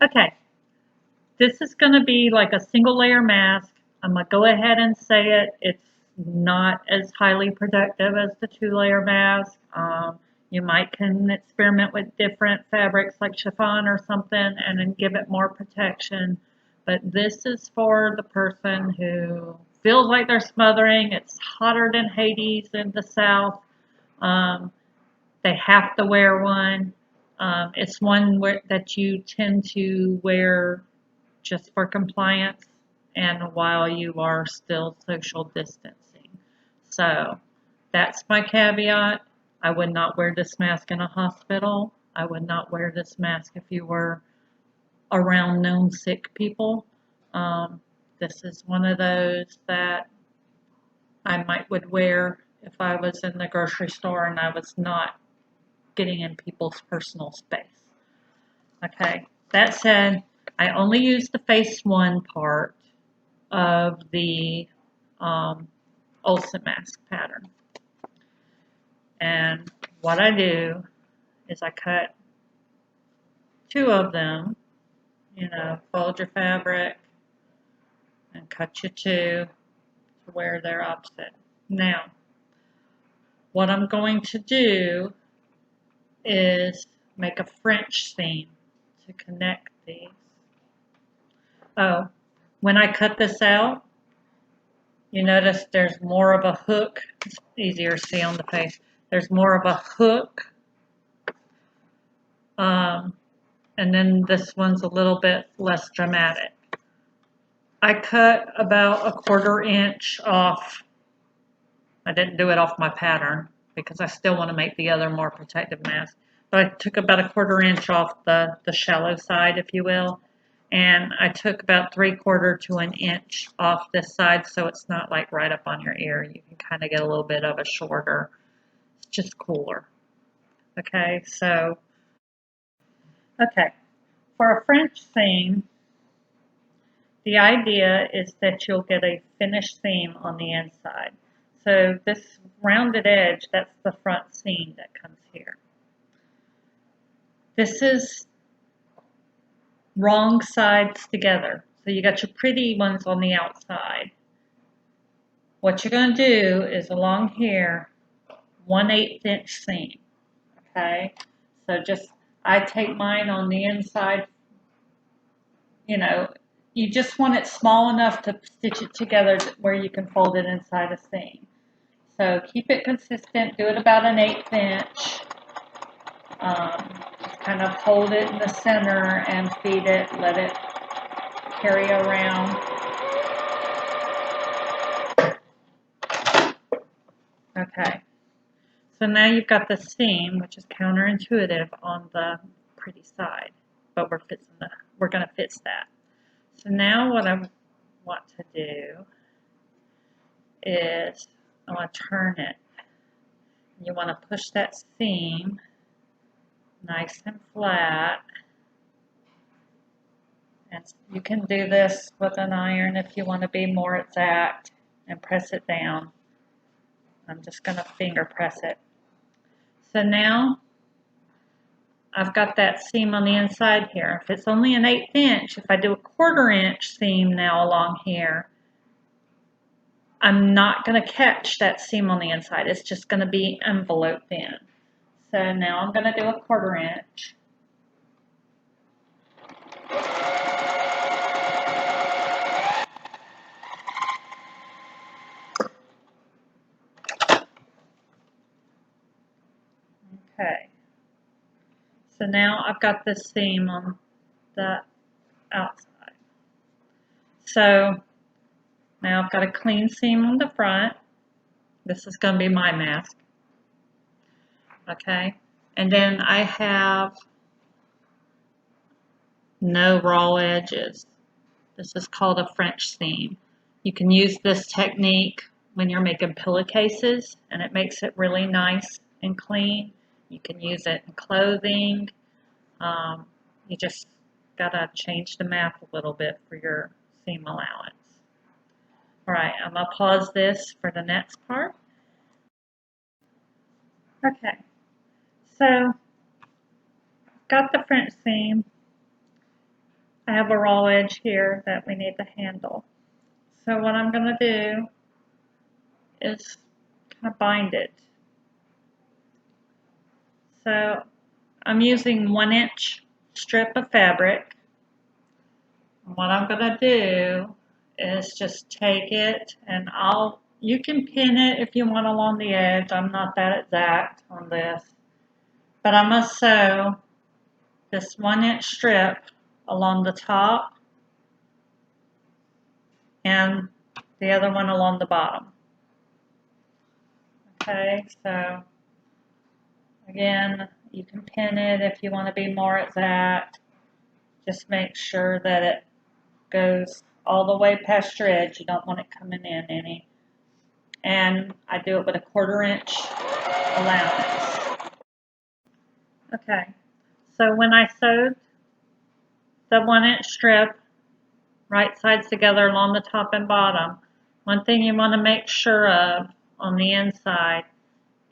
Okay, this is going to be like a single layer mask. I'm going to go ahead and say it. It's not as highly protective as the two-layer mask. You might can experiment with different fabrics like chiffon or something and then give it more protection. But this is for the person who feels like they're smothering. It's hotter than Hades in the south. Um, they have to wear one. It's one that you tend to wear just for compliance and while you are still social distancing. So that's my caveat. I would not wear this mask in a hospital. I would not wear this mask if you were around known sick people. Um, this is one of those that I might would wear if I was in the grocery store and I was not getting in people's personal space. Okay, that said, I only use the face one part of the Olson mask pattern. And what I do is I cut two of them, fold your fabric and cut you two to where they're opposite. Now, what I'm going to do is make a French seam to connect these. Oh, when I cut this out, you notice there's more of a hook. It's easier to see on the face. There's more of a hook. And then this one's a little bit less dramatic. I cut about a 1/4 inch off. I didn't do it off my pattern because I still want to make the other more protective mask. But I took about a 1/4 inch off the shallow side, if you will. And I took about 3/4 to an inch off this side so it's not like right up on your ear. You can kind of get a little bit of a shorter. It's just cooler. Okay, so, okay. For a French seam, the idea is that you'll get a finished seam on the inside. So this rounded edge, that's the front seam that comes here. This is wrong sides together. So you got your pretty ones on the outside. What you're going to do is along here, 1/8 inch seam. Okay, so I take mine on the inside. You just want it small enough to stitch it together where you can fold it inside a seam. So keep it consistent, do it about an 1/8 inch. Just kind of hold it in the center and feed it, let it carry around. Okay, so now you've got the seam, which is counterintuitive on the pretty side, but we're going to fix that. So now what I want to do is I want to turn it. You want to push that seam nice and flat. And you can do this with an iron if you want to be more exact and press it down. I'm just going to finger press it. So now I've got that seam on the inside here. If it's only an 1/8 inch, if I do a 1/4 inch seam now along here, I'm not going to catch that seam on the inside. It's just going to be enveloped in. So now I'm going to do a 1/4 inch. Okay. So now I've got this seam on the outside. So now I've got a clean seam on the front. This is going to be my mask. Okay. And then I have no raw edges. This is called a French seam. You can use this technique when you're making pillowcases and it makes it really nice and clean. You can use it in clothing. You just gotta change the math a little bit for your seam allowance. All right, I'm gonna pause this for the next part. Okay, so got the French seam. I have a raw edge here that we need to handle. So what I'm going to do is kind of bind it. So I'm using 1-inch strip of fabric. And what I'm going to do is just take it and you can pin it if you want along the edge. I'm not that exact on this. But I'm going to sew this 1-inch strip along the top and the other one along the bottom. Okay, so again, you can pin it if you want to be more exact. Just make sure that it goes all the way past your edge. You don't want it coming in any. And I do it with a 1/4 inch allowance. Okay, so when I sewed the 1-inch strip right sides together along the top and bottom, one thing you want to make sure of on the inside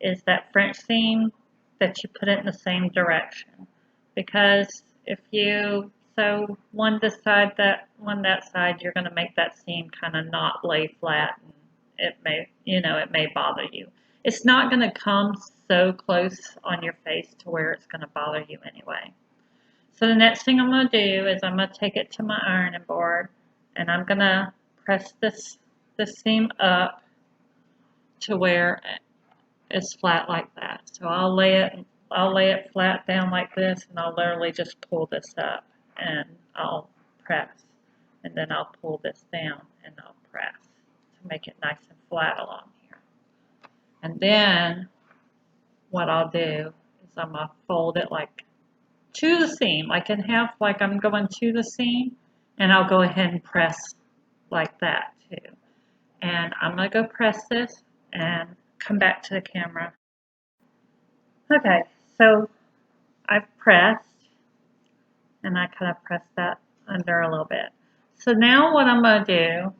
is that French seam, that you put it in the same direction. Because if you sew one this side, that side, you're going to make that seam kind of not lay flat, and it may bother you. It's not going to come so close on your face to where it's going to bother you anyway. So the next thing I'm going to do is I'm going to take it to my ironing board, and I'm going to press this seam up to where it's flat like that. So I'll lay it flat down like this, and I'll literally just pull this up and I'll press, and then I'll pull this down and I'll press to make it nice and flat along here. And then what I'll do is I'm going to fold it like to the seam, like in half, like I'm going to the seam, and I'll go ahead and press like that too. And I'm going to go press this and come back to the camera. Okay, so I've pressed, and I kind of pressed that under a little bit. So now what I'm going to do,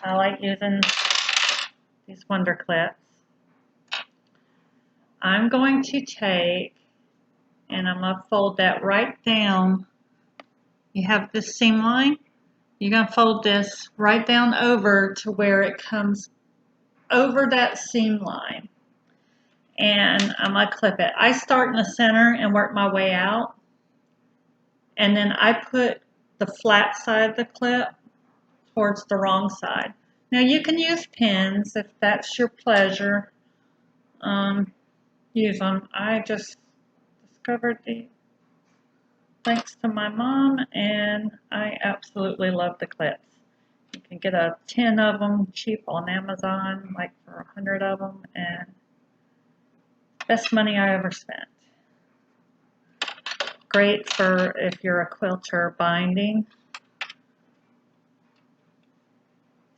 I like using these Wonder Clips. I'm going to take, and I'm going to fold that right down. You have this seam line. You're going to fold this right down over to where it comes over that seam line. And I'm going to clip it. I start in the center and work my way out. And then I put the flat side of the clip towards the wrong side. Now you can use pins if that's your pleasure. Use them. I just discovered these thanks to my mom, and I absolutely love the clips. You can get a 10 of them cheap on Amazon, like for 100 of them, and best money I ever spent. Great for if you're a quilter binding.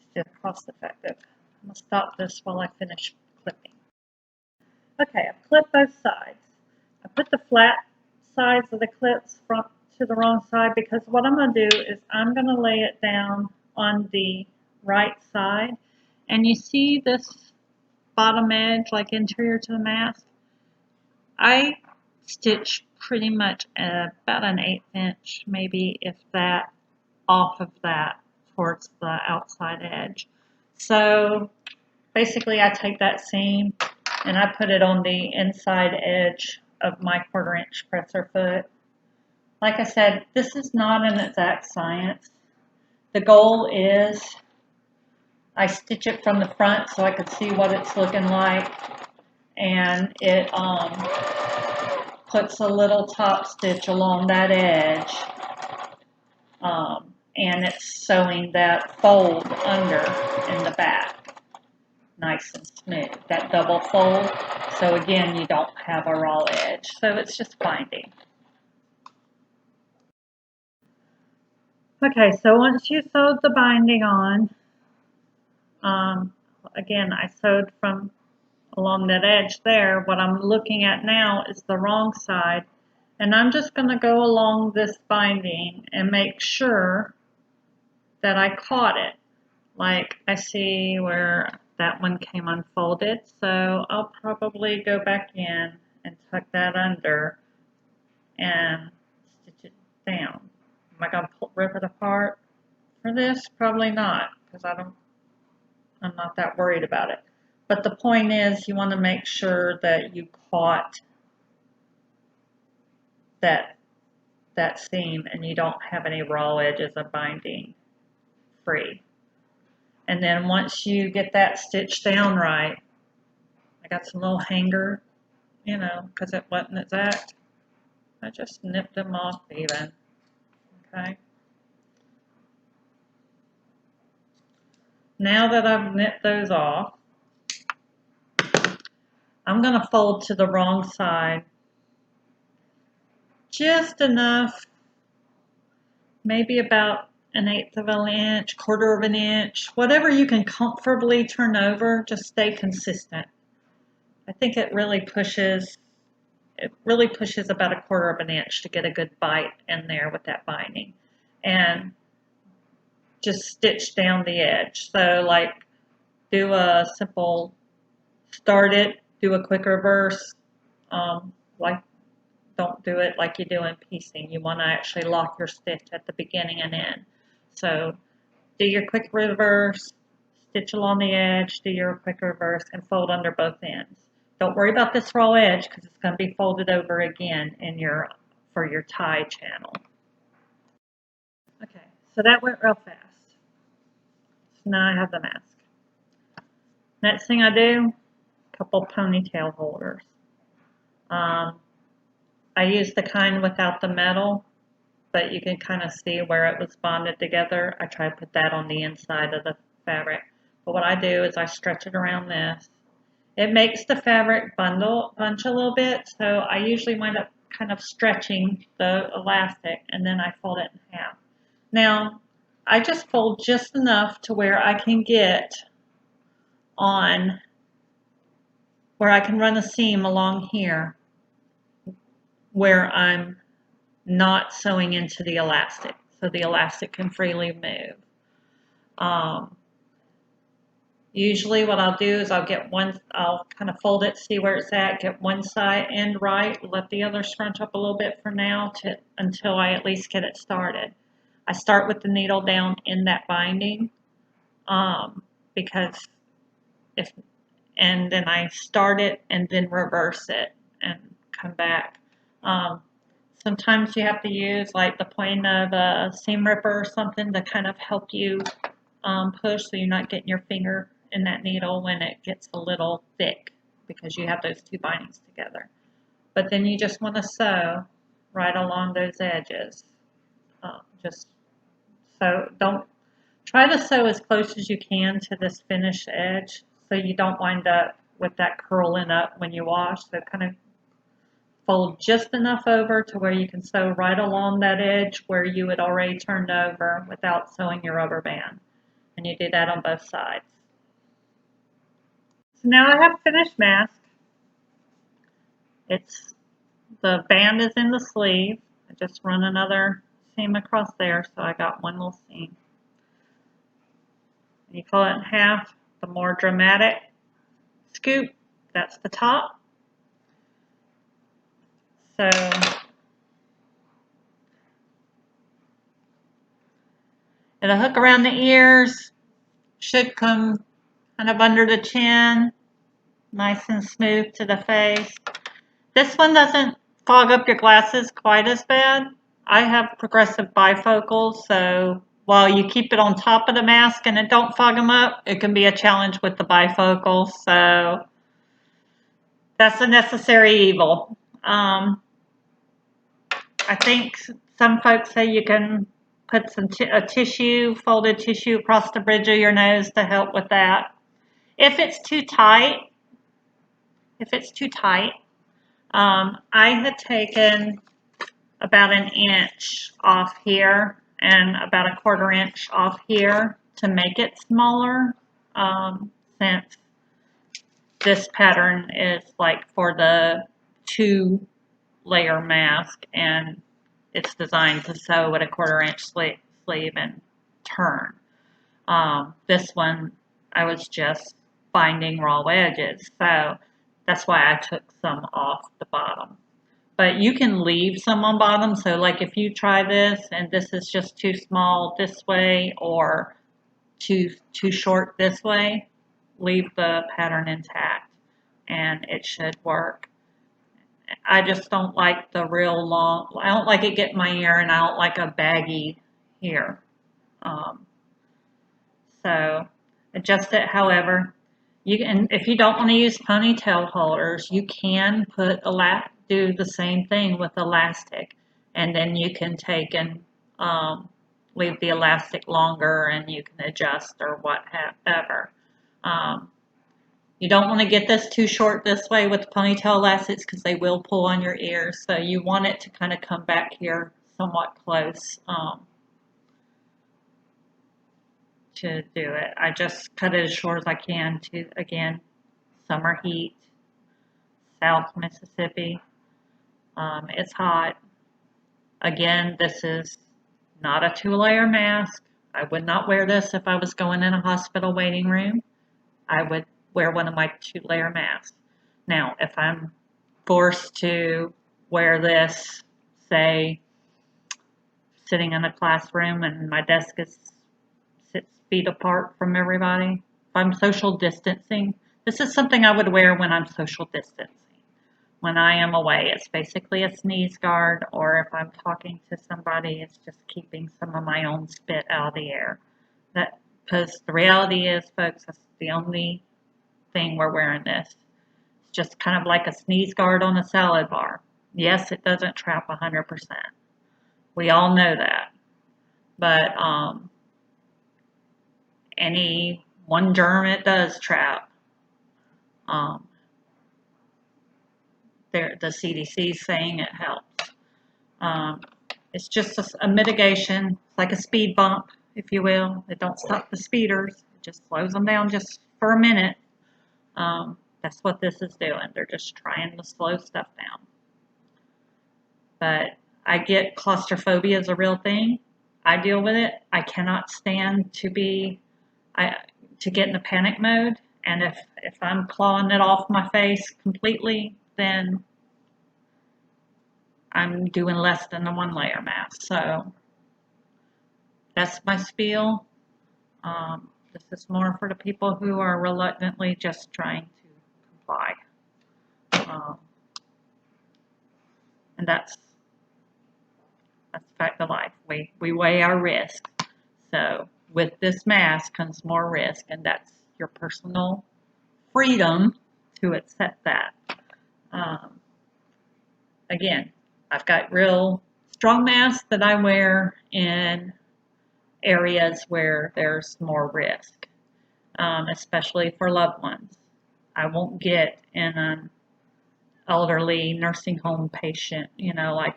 It's just cost effective. I'm going to stop this while I finish clipping. Okay, I've clipped both sides. I put the flat sides of the clips front to the wrong side because what I'm going to do is I'm going to lay it down on the right side. And you see this bottom edge, like interior to the mask? I stitch pretty much about an 1/8 inch, maybe if that, off of that towards the outside edge. So basically I take that seam and I put it on the inside edge of my 1/4 inch presser foot. Like I said, this is not an exact science. The goal is I stitch it from the front so I could see what it's looking like, and it puts a little top stitch along that edge, and it's sewing that fold under in the back nice and smooth, that double fold, so again you don't have a raw edge, so it's just binding. Okay, so once you sewed the binding on, again I sewed from along that edge there. What I'm looking at now is the wrong side, and I'm just going to go along this binding and make sure that I caught it. Like I see where that one came unfolded, so I'll probably go back in and tuck that under and stitch it down. I going to rip it apart for this? Probably not, because I'm not that worried about it. But the point is, you want to make sure that you caught that seam and you don't have any raw edges of binding free. And then once you get that stitched down right, I got some little hanger, you know, because it wasn't exact. I just nipped them off even, okay? Now that I've nipped those off, I'm going to fold to the wrong side just enough, maybe about 1/8 of an inch, 1/4 of an inch, whatever you can comfortably turn over, just stay consistent. I think it really pushes about 1/4 of an inch to get a good bite in there with that binding. And just stitch down the edge. So like do a simple start it, do a quick reverse, like don't do it like you do in piecing. You want to actually lock your stitch at the beginning and end. So do your quick reverse, stitch along the edge, do your quick reverse, and fold under both ends. Don't worry about this raw edge because it's going to be folded over again in for your tie channel. Okay, so that went real fast. So now I have the mask. Next thing I do, a couple ponytail holders. I use the kind without the metal, but you can kind of see where it was bonded together. I try to put that on the inside of the fabric. But what I do is I stretch it around this. It makes the fabric bunch a little bit, so I usually wind up kind of stretching the elastic, and then I fold it in half. Now, I just fold just enough to where I can get on, where I can run a seam along here, where I'm not sewing into the elastic, so the elastic can freely move. Usually what I'll do is I'll kind of fold it, see where it's at, get one side end right, let the other scrunch up a little bit for now until I at least get it started. I start with the needle down in that binding, because and then I start it and then reverse it and come back. Sometimes you have to use like the point of a seam ripper or something to kind of help you push so you're not getting your finger in that needle when it gets a little thick because you have those two bindings together. But then you just want to sew right along those edges. Don't try to sew as close as you can to this finished edge so you don't wind up with that curling up when you wash. So kind of fold just enough over to where you can sew right along that edge where you had already turned over without sewing your rubber band. And you do that on both sides. So now I have finished mask. The band is in the sleeve. I just run another seam across there, so I got one little seam. You fold it in half. The more dramatic scoop, that's the top. So it'll hook around the ears, should come kind of under the chin, nice and smooth to the face. This one doesn't fog up your glasses quite as bad. I have progressive bifocals, so while you keep it on top of the mask and it don't fog them up, it can be a challenge with the bifocals, so that's a necessary evil. I think some folks say you can put some folded tissue across the bridge of your nose to help with that. If it's too tight, I had taken about 1 inch off here and about 1/4 inch off here to make it smaller, since this pattern is like for the 2-layer mask and it's designed to sew at 1/4 inch sleeve and turn. This one I was just binding raw edges, so that's why I took some off the bottom. But you can leave some on bottom. So like if you try this and this is just too small this way or too short this way, leave the pattern intact and it should work. I just don't like the real long, I don't like it getting my ear and I don't like a baggy here. Um, so adjust it however. You can, if you don't want to use ponytail holders, you can do the same thing with elastic, and then you can take and leave the elastic longer, and you can adjust or whatever. Um, you don't want to get this too short this way with the ponytail elastics because they will pull on your ears. So you want it to kind of come back here somewhat close. To do it. I just cut it as short as I can to, again, summer heat, South Mississippi. It's hot. Again, this is not a 2-layer mask. I would not wear this if I was going in a hospital waiting room. I would wear one of my 2-layer masks. Now, if I'm forced to wear this, say, sitting in a classroom and my desk is 6 feet apart from everybody. If I'm social distancing, this is something I would wear when I'm social distancing. When I am away, it's basically a sneeze guard, or if I'm talking to somebody, it's just keeping some of my own spit out of the air. That, because the reality is, folks, that's the only thing we're wearing this. It's just kind of like a sneeze guard on a salad bar. Yes, it doesn't trap 100%. We all know that. But any one germ it does trap. Um, the CDC is saying it helps. Um, it's just a mitigation, it's like a speed bump, if you will. It don't stop the speeders, it just slows them down just for a minute. That's what this is doing. They're just trying to slow stuff down. But I get claustrophobia is a real thing. I deal with it. I cannot stand to get in a panic mode. And if I'm clawing it off my face completely, then I'm doing less than the 1-layer mask. So that's my spiel. This is more for the people who are reluctantly just trying to comply. And that's fact of life. We weigh our risk. So with this mask comes more risk, and that's your personal freedom to accept that. Um, again, I've got real strong masks that I wear in areas where there's more risk, especially for loved ones. I won't get in an elderly nursing home patient,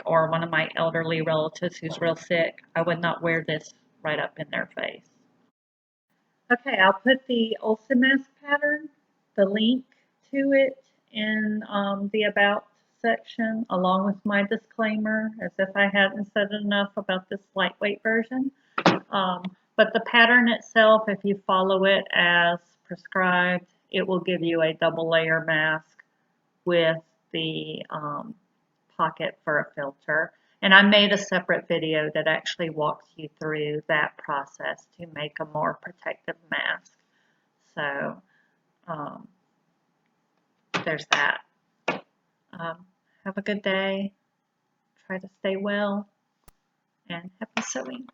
or one of my elderly relatives who's real sick. I would not wear this right up in their face. Okay, I'll put the Olson mask pattern, the link to it in the About section, along with my disclaimer, as if I hadn't said enough about this lightweight version. But the pattern itself, if you follow it as prescribed, it will give you a 2-layer mask with the pocket for a filter. And I made a separate video that actually walks you through that process to make a more protective mask. So there's that. Have a good day. Try to stay well, and happy sewing.